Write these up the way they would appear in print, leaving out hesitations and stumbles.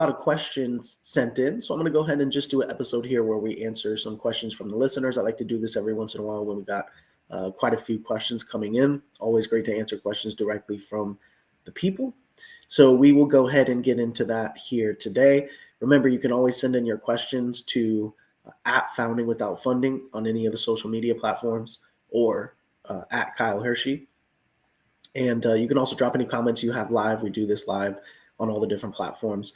a lot of questions sent in. So I'm going to go ahead and just do an episode here where we answer some questions from the listeners. I like to do this every once in a while when we got quite a few questions coming in. Always great to answer questions directly from the people. So we will go ahead and get into that here today. Remember, you can always send in your questions to at Founding Without Funding on any of the social media platforms or at Kyle Hiersche. And you can also drop any comments you have live. We do this live on all the different platforms.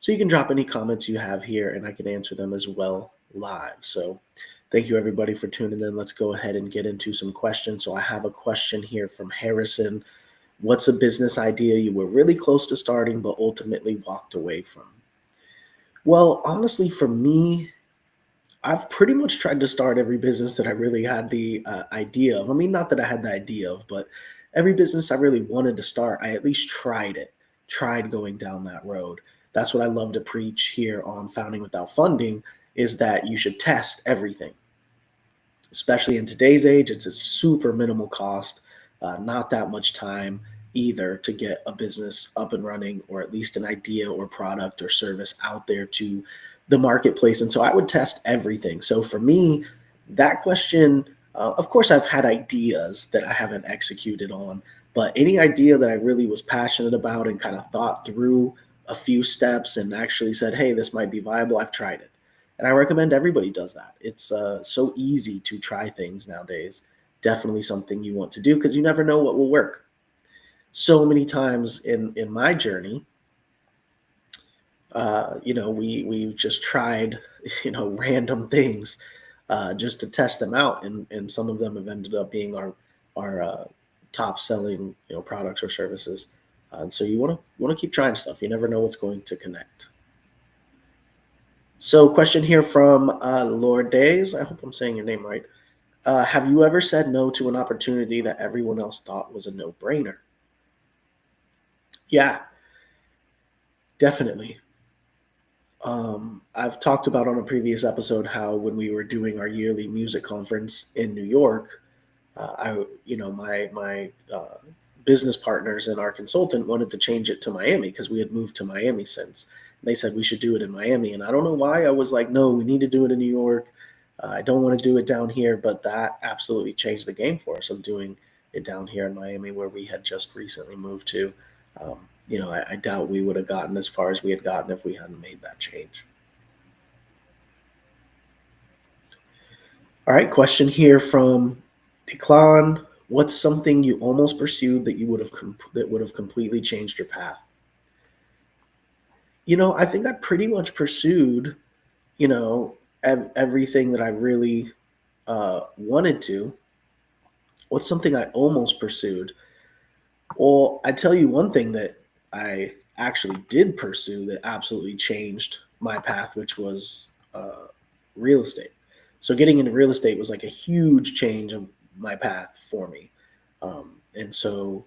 So you can drop any comments you have here and I can answer them as well live. So thank you everybody for tuning in. Let's go ahead and get into some questions. So I have a question here from Harrison. What's a business idea you were really close to starting but ultimately walked away from? Well, honestly, for me, I've pretty much tried to start every business that I really had the idea of. I mean, not that I had the idea of, but every business I really wanted to start, I at least tried it, tried going down that road. That's what I love to preach here on Founding Without Funding is that you should test everything, especially in today's age. It's a super minimal cost, not that much time either to get a business up and running or at least an idea or product or service out there to the marketplace. And so I would test everything. So for me, that question, of course, I've had ideas that I haven't executed on, but any idea that I really was passionate about and kind of thought through a few steps and actually said, hey, this might be viable, I've tried it. And I recommend everybody does that. It's so easy to try things nowadays. Definitely something you want to do because you never know what will work. So many times in my journey, we've just tried, random things just to test them out, and some of them have ended up being our top selling products or services. And so you want to keep trying stuff. You never know what's going to connect. So, question here from Lord Days. I hope I'm saying your name right. Have you ever said no to an opportunity that everyone else thought was a no brainer? Yeah, definitely. I've talked about on a previous episode how when we were doing our yearly music conference in New York, my business partners and our consultant wanted to change it to Miami because we had moved to Miami since. They said we should do it in Miami, and I don't know why I was like, no, we need to do it in New York. I don't want to do it down here, but that absolutely changed the game for us of doing it down here in Miami, where we had just recently moved to. Um, I doubt we would have gotten as far as we had gotten if we hadn't made that change. All right, question here from Declan. What's something you almost pursued that that would have completely changed your path? I think I pretty much pursued, you know, everything that I really wanted to. What's something I almost pursued? Well, I tell you one thing that I actually did pursue that absolutely changed my path, which was real estate. So getting into real estate was like a huge change of my path for me. And so,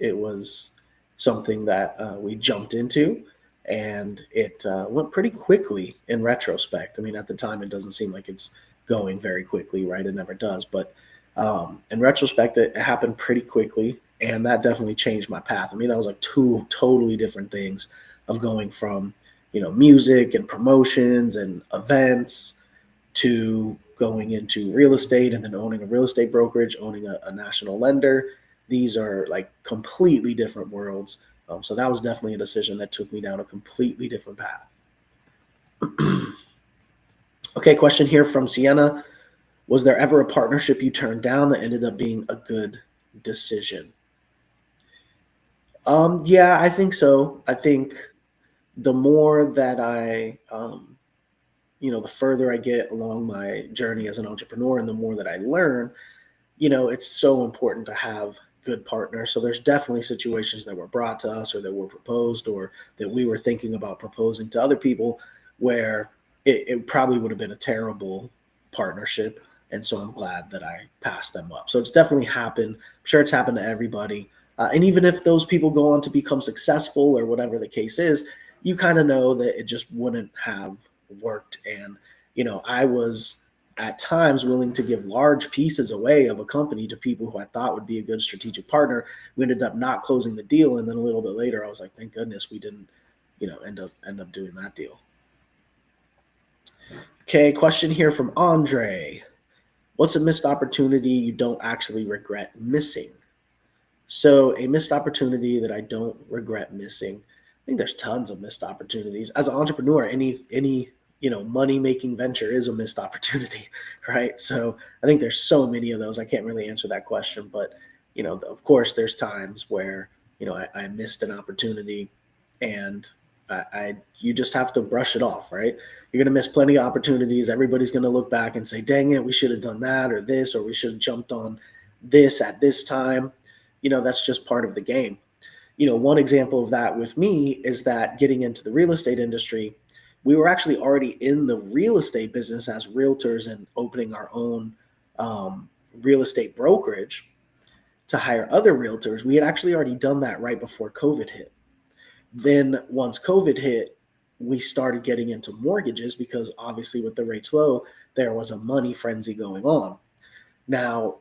it was something that we jumped into and it went pretty quickly in retrospect. I mean, at the time, it doesn't seem like it's going very quickly, right? It never does. But in retrospect, it happened pretty quickly. And that definitely changed my path. I mean, that was like two totally different things of going from, music and promotions and events to going into real estate and then owning a real estate brokerage, owning a national lender. These are like completely different worlds. So that was definitely a decision that took me down a completely different path. Okay, question here from Sienna. Was there ever a partnership you turned down that ended up being a good decision? Yeah, I think so. I think the more that the further I get along my journey as an entrepreneur and the more that I learn, it's so important to have good partners. So there's definitely situations that were brought to us or that were proposed or that we were thinking about proposing to other people where it probably would have been a terrible partnership. And so I'm glad that I passed them up. So it's definitely happened. I'm sure it's happened to everybody. And even if those people go on to become successful or whatever the case is, you kind of know that it just wouldn't have worked. And, I was at times willing to give large pieces away of a company to people who I thought would be a good strategic partner. We ended up not closing the deal. And then a little bit later, I was like, thank goodness we didn't end up doing that deal. Okay, question here from Andre. What's a missed opportunity you don't actually regret missing? So a missed opportunity that I don't regret missing. I think there's tons of missed opportunities. As an entrepreneur, any money making venture is a missed opportunity, right? So I think there's so many of those. I can't really answer that question, but of course, there's times where I missed an opportunity, and you just have to brush it off, right? You're gonna miss plenty of opportunities. Everybody's gonna look back and say, "Dang it, we should have done that or this, or we should have jumped on this at this time." That's just part of the game. One example of that with me is that getting into the real estate industry, we were actually already in the real estate business as realtors and opening our own real estate brokerage to hire other realtors. We had actually already done that right before COVID hit. Then once COVID hit, we started getting into mortgages because obviously with the rates low, there was a money frenzy going on. Now,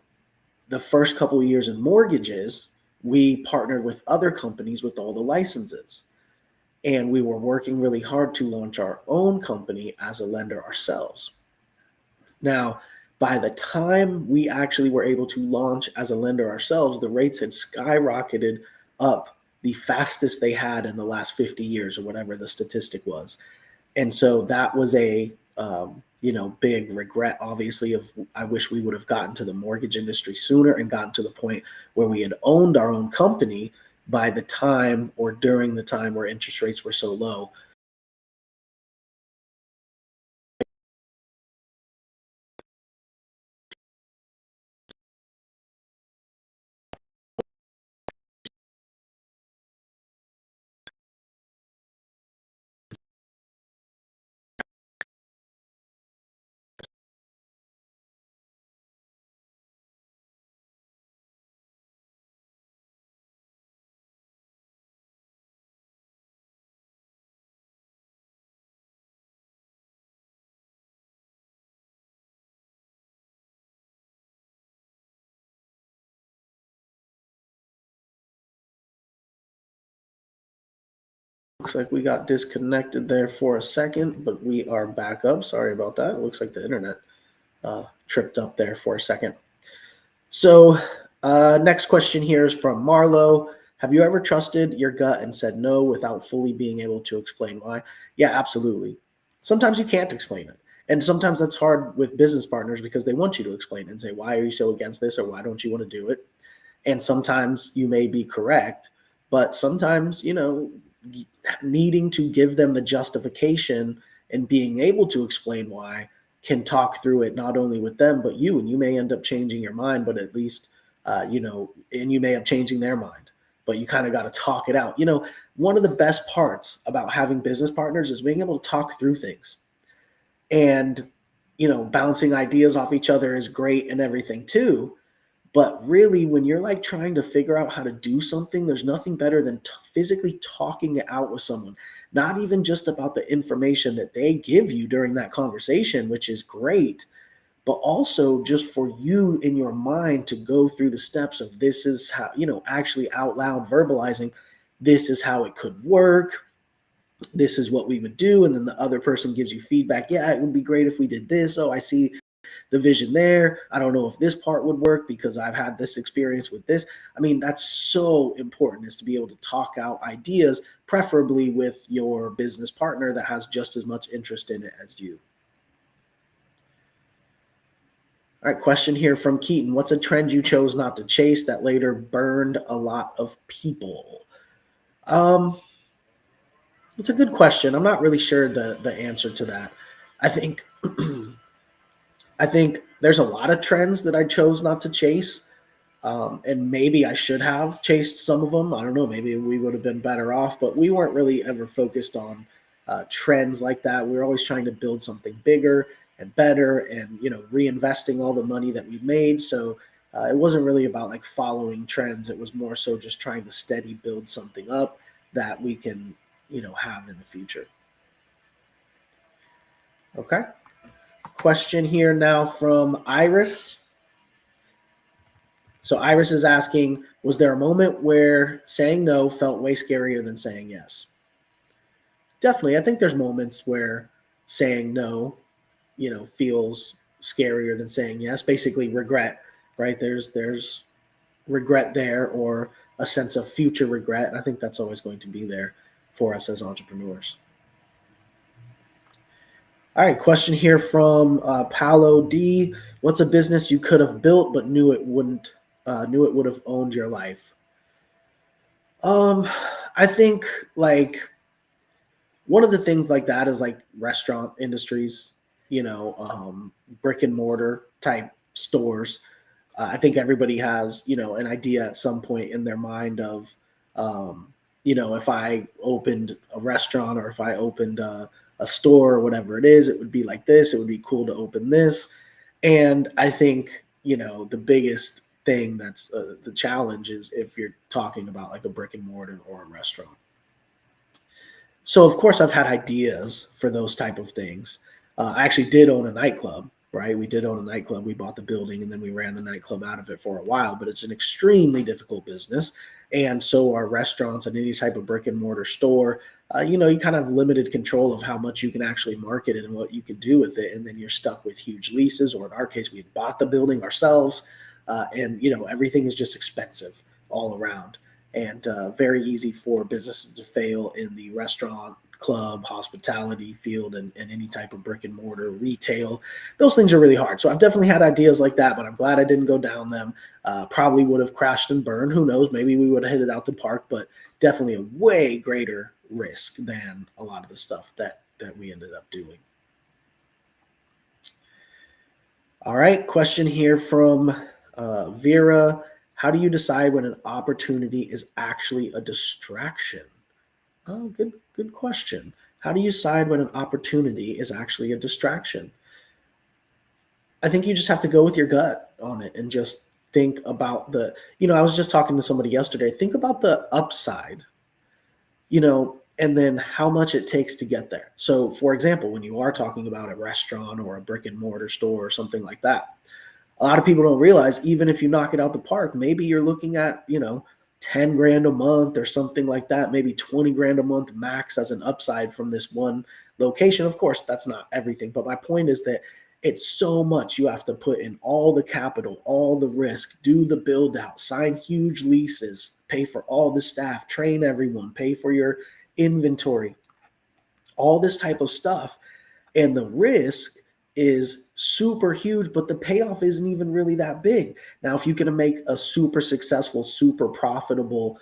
the first couple of years in mortgages, we partnered with other companies with all the licenses. And we were working really hard to launch our own company as a lender ourselves. Now, by the time we actually were able to launch as a lender ourselves, the rates had skyrocketed up the fastest they had in the last 50 years or whatever the statistic was. And so that was a big regret, obviously, of I wish we would have gotten to the mortgage industry sooner and gotten to the point where we had owned our own company by the time or during the time where interest rates were so low. Looks like we got disconnected there for a second, but we are back up. Sorry about that. It looks like the internet tripped up there for a second. So, next question here is from Marlo. Have you ever trusted your gut and said no without fully being able to explain why? Yeah, absolutely. Sometimes you can't explain it. And sometimes that's hard with business partners because they want you to explain it and say, why are you so against this, or why don't you want to do it? And sometimes you may be correct, but sometimes, needing to give them the justification and being able to explain why can talk through it not only with them but you, and you may end up changing your mind, but at least and you may have changing their mind, but you kind of got to talk it out. One of the best parts about having business partners is being able to talk through things, and bouncing ideas off each other is great and everything too. But really, when you're like trying to figure out how to do something, there's nothing better than physically talking it out with someone. Not even just about the information that they give you during that conversation, which is great, but also just for you in your mind to go through the steps of this is how, actually out loud verbalizing, this is how it could work. This is what we would do. And then the other person gives you feedback. Yeah, it would be great if we did this. Oh, I see the vision there. I don't know if this part would work because I've had this experience with this. I mean, that's so important, is to be able to talk out ideas, preferably with your business partner that has just as much interest in it as you. All right, question here from Keaton. What's a trend you chose not to chase that later burned a lot of people? It's a good question. I'm not really sure the answer to that. I think I think there's a lot of trends that I chose not to chase. And maybe I should have chased some of them. I don't know. Maybe we would have been better off, but we weren't really ever focused on trends like that. We were always trying to build something bigger and better, and reinvesting all the money that we made. So it wasn't really about like following trends. It was more so just trying to steady build something up that we can have in the future. Okay. Question here now from Iris. So Iris is asking, was there a moment where saying no felt way scarier than saying yes? definitely. I think there's moments where saying no, feels scarier than saying yes. Basically, regret, right? There's regret there, or a sense of future regret. And I think that's always going to be there for us as entrepreneurs. All right, question here from Paolo D. What's a business you could have built but knew it would have owned your life? Um, I think like one of the things like that is like restaurant industries, brick and mortar type stores. I think everybody has, an idea at some point in their mind of, if I opened a restaurant or if I opened a store or whatever it is, it would be like this. It would be cool to open this. And I think, the biggest thing that's the challenge is if you're talking about like a brick and mortar or a restaurant. So of course I've had ideas for those type of things. I actually did own a nightclub, right? We did own a nightclub. We bought the building and then we ran the nightclub out of it for a while, but it's an extremely difficult business. And so are restaurants and any type of brick and mortar store. You kind of have limited control of how much you can actually market it and what you can do with it. And then you're stuck with huge leases, or in our case, we bought the building ourselves. And everything is just expensive all around, and very easy for businesses to fail in the restaurant, club, hospitality field, and any type of brick and mortar retail. Those things are really hard. So I've definitely had ideas like that, but I'm glad I didn't go down them. Probably would have crashed and burned. Who knows? Maybe we would have hit it out the park, but definitely a way greater risk than a lot of the stuff that we ended up doing. All right, question here from Vera. How do you decide when an opportunity is actually a distraction? Oh, good question. How do you decide when an opportunity is actually a distraction? I think you just have to go with your gut on it and just think about I was just talking to somebody yesterday. Think about the upside, and then how much it takes to get there. So, for example, when you are talking about a restaurant or a brick and mortar store or something like that, a lot of people don't realize, even if you knock it out the park, maybe you're looking at, 10 grand a month or something like that, maybe 20 grand a month max as an upside from this one location. Of course, that's not everything, but my point is that it's so much. You have to put in all the capital, all the risk, do the build out, sign huge leases, pay for all the staff, train everyone, pay for your inventory, all this type of stuff. And the risk is super huge, but the payoff isn't even really that big. Now, if you can make a super successful, super profitable,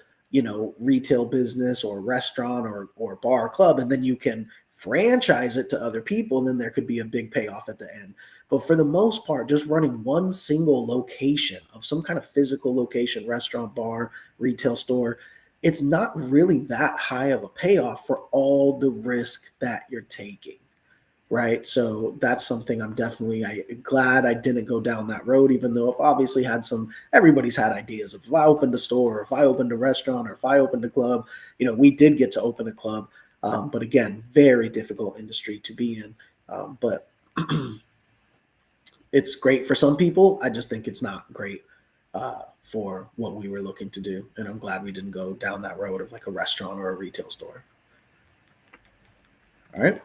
retail business or restaurant or bar or club, and then you can franchise it to other people, then there could be a big payoff at the end. But for the most part, just running one single location of some kind of physical location, restaurant, bar, retail store, it's not really that high of a payoff for all the risk that you're taking. Right. So that's something I'm glad I didn't go down that road, even though I've obviously everybody's had ideas of if I opened a store, or if I opened a restaurant, or if I opened a club. We did get to open a club. But again, very difficult industry to be in. But it's great for some people. I just think it's not great for what we were looking to do. And I'm glad we didn't go down that road of like a restaurant or a retail store. All right.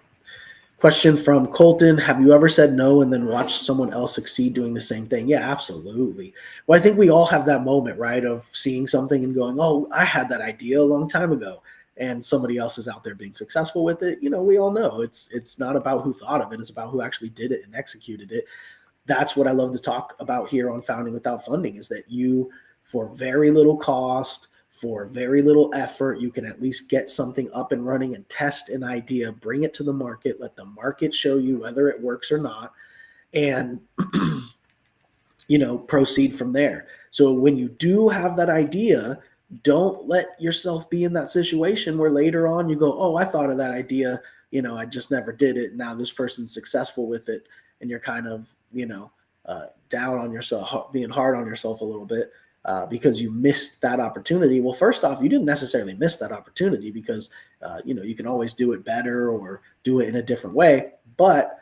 Question from Colton. Have you ever said no and then watched someone else succeed doing the same thing? Yeah, absolutely. Well, I think we all have that moment, right, of seeing something and going, oh, I had that idea a long time ago, and somebody else is out there being successful with it. We all know it's not about who thought of it. It's about who actually did it and executed it. That's what I love to talk about here on Founding Without Funding, is that you, for very little cost, for very little effort, you can at least get something up and running and test an idea, bring it to the market, let the market show you whether it works or not, and proceed from there. So when you do have that idea, don't let yourself be in that situation where later on you go, oh, I thought of that idea, I just never did it. Now this person's successful with it, and you're kind of down on yourself, being hard on yourself a little bit. Because you missed that opportunity. Well, first off, you didn't necessarily miss that opportunity, because, you can always do it better or do it in a different way. But,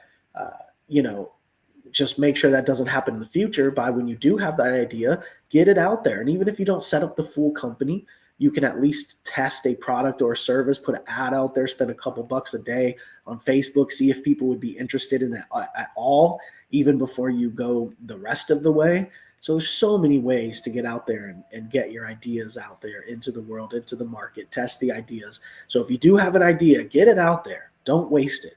just make sure that doesn't happen in the future by when you do have that idea, get it out there. And even if you don't set up the full company, you can at least test a product or a service, put an ad out there, spend a couple bucks a day on Facebook, see if people would be interested in it at all, even before you go the rest of the way. So there's so many ways to get out there and get your ideas out there into the world, into the market, test the ideas. So if you do have an idea, get it out there. Don't waste it.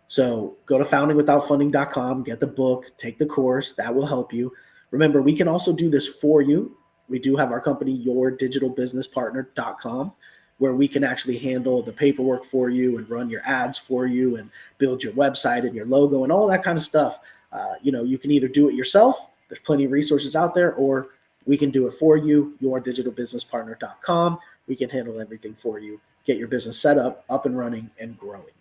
So go to foundingwithoutfunding.com, get the book, take the course. That will help you. Remember, we can also do this for you. We do have our company, yourdigitalbusinesspartner.com, where we can actually handle the paperwork for you and run your ads for you and build your website and your logo and all that kind of stuff. You can either do it yourself. There's plenty of resources out there, or we can do it for you, yourdigitalbusinesspartner.com. We can handle everything for you, get your business set up and running, and growing.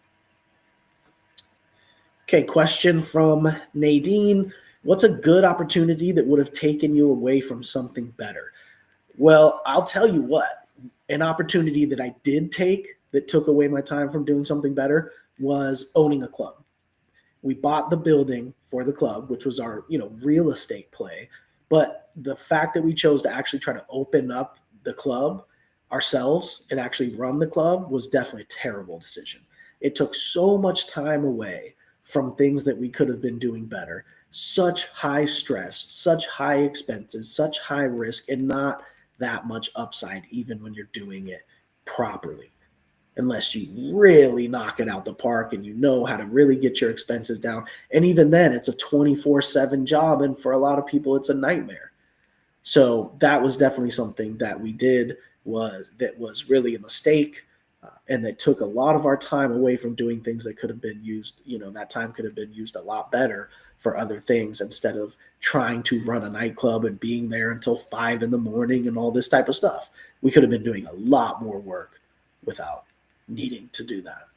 Okay, question from Nadine. What's a good opportunity that would have taken you away from something better? Well, I'll tell you what, an opportunity that I did take that took away my time from doing something better was owning a club. We bought the building for the club, which was our, real estate play. But the fact that we chose to actually try to open up the club ourselves and actually run the club was definitely a terrible decision. It took so much time away from things that we could have been doing better. Such high stress, such high expenses, such high risk, and not that much upside, even when you're doing it properly. Unless you really knock it out the park and you know how to really get your expenses down. And even then, it's a 24/7 job. And for a lot of people, it's a nightmare. So that was definitely something that we did that was really a mistake. And that took a lot of our time away from doing things that could have been used. That time could have been used a lot better for other things instead of trying to run a nightclub and being there until 5 a.m. and all this type of stuff. We could have been doing a lot more work without needing to do that.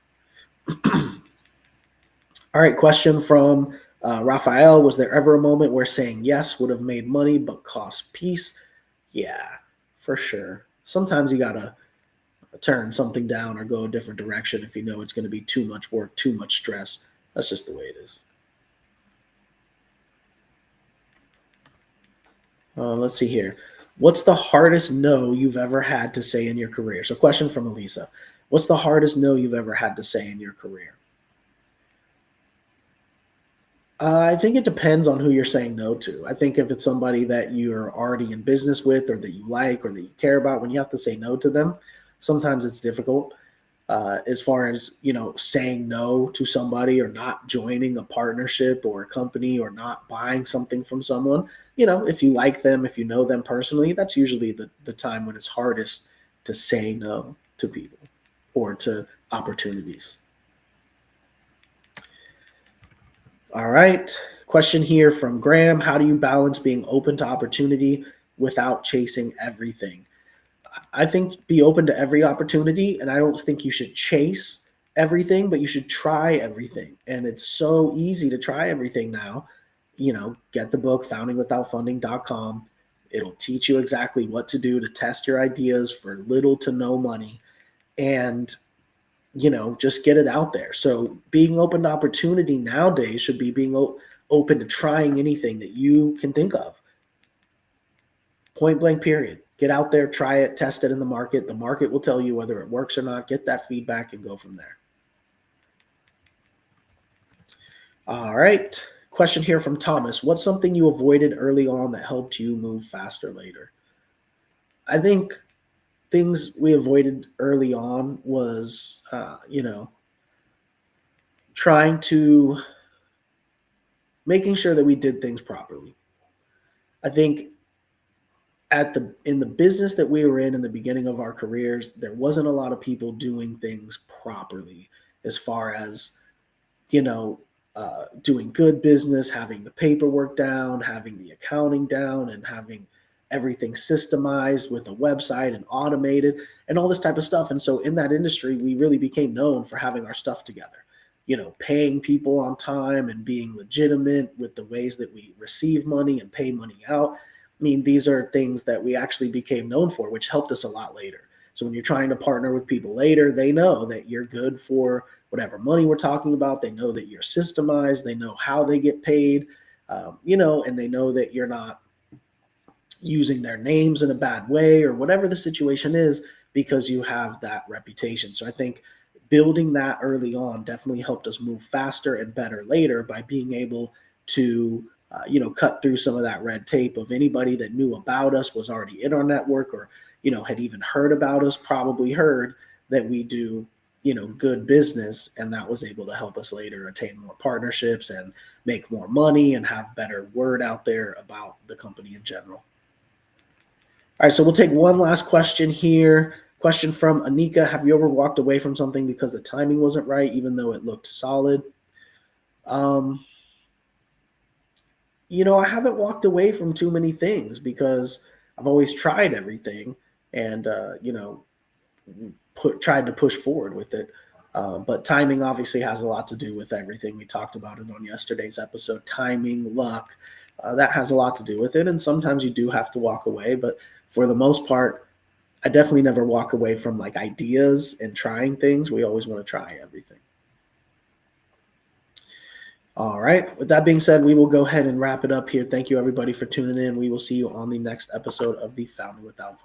All right, question from Raphael. Was there ever a moment where saying yes would have made money but cost peace? Yeah, for sure. Sometimes you got to turn something down or go a different direction if you know it's going to be too much work, too much stress. That's just the way it is. Let's see here. What's the hardest no you've ever had to say in your career? So question from Elisa. What's the hardest no you've ever had to say in your career? I think it depends on who you're saying no to. I think if it's somebody that you're already in business with or that you like or that you care about, when you have to say no to them, sometimes it's difficult. As far as, saying no to somebody or not joining a partnership or a company or not buying something from someone, if you like them, if you know them personally, that's usually the time when it's hardest to say no to people or to opportunities. All right. Question here from Graham. How do you balance being open to opportunity without chasing everything? I think be open to every opportunity, and I don't think you should chase everything, but you should try everything. And it's so easy to try everything now. Get the book, foundingwithoutfunding.com. It'll teach you exactly what to do to test your ideas for little to no money. And just get it out there. So being open to opportunity nowadays should be being open to trying anything that you can think of. Point blank, period. Get out there, try it, test it in the market. The market will tell you whether it works or not. Get that feedback and go from there. All right. Question here from Thomas. What's something you avoided early on that helped you move faster later? I think things we avoided early on was, trying to making sure that we did things properly. I think in the business that we were in the beginning of our careers, there wasn't a lot of people doing things properly as far as, doing good business, having the paperwork down, having the accounting down, and having everything systemized with a website and automated and all this type of stuff. And so in that industry, we really became known for having our stuff together, paying people on time and being legitimate with the ways that we receive money and pay money out. I mean, these are things that we actually became known for, which helped us a lot later. So when you're trying to partner with people later, they know that you're good for whatever money we're talking about. They know that you're systemized. They know how they get paid, and they know that you're not, using their names in a bad way or whatever the situation is, because you have that reputation. So I think building that early on definitely helped us move faster and better later by being able to cut through some of that red tape of anybody that knew about us was already in our network, or had even heard about us, probably heard that we do good business, and that was able to help us later attain more partnerships and make more money and have better word out there about the company in general. All right, so we'll take one last question here. Question from Anika: have you ever walked away from something because the timing wasn't right, even though it looked solid? um I haven't walked away from too many things because I've always tried everything, and tried to push forward with it. But timing obviously has a lot to do with everything. We talked about it on yesterday's episode. Timing, luck, that has a lot to do with it. And sometimes you do have to walk away. But for the most part, I definitely never walk away from like ideas and trying things. We always want to try everything. All right. With that being said, we will go ahead and wrap it up here. Thank you, everybody, for tuning in. We will see you on the next episode of the Founding Without Fun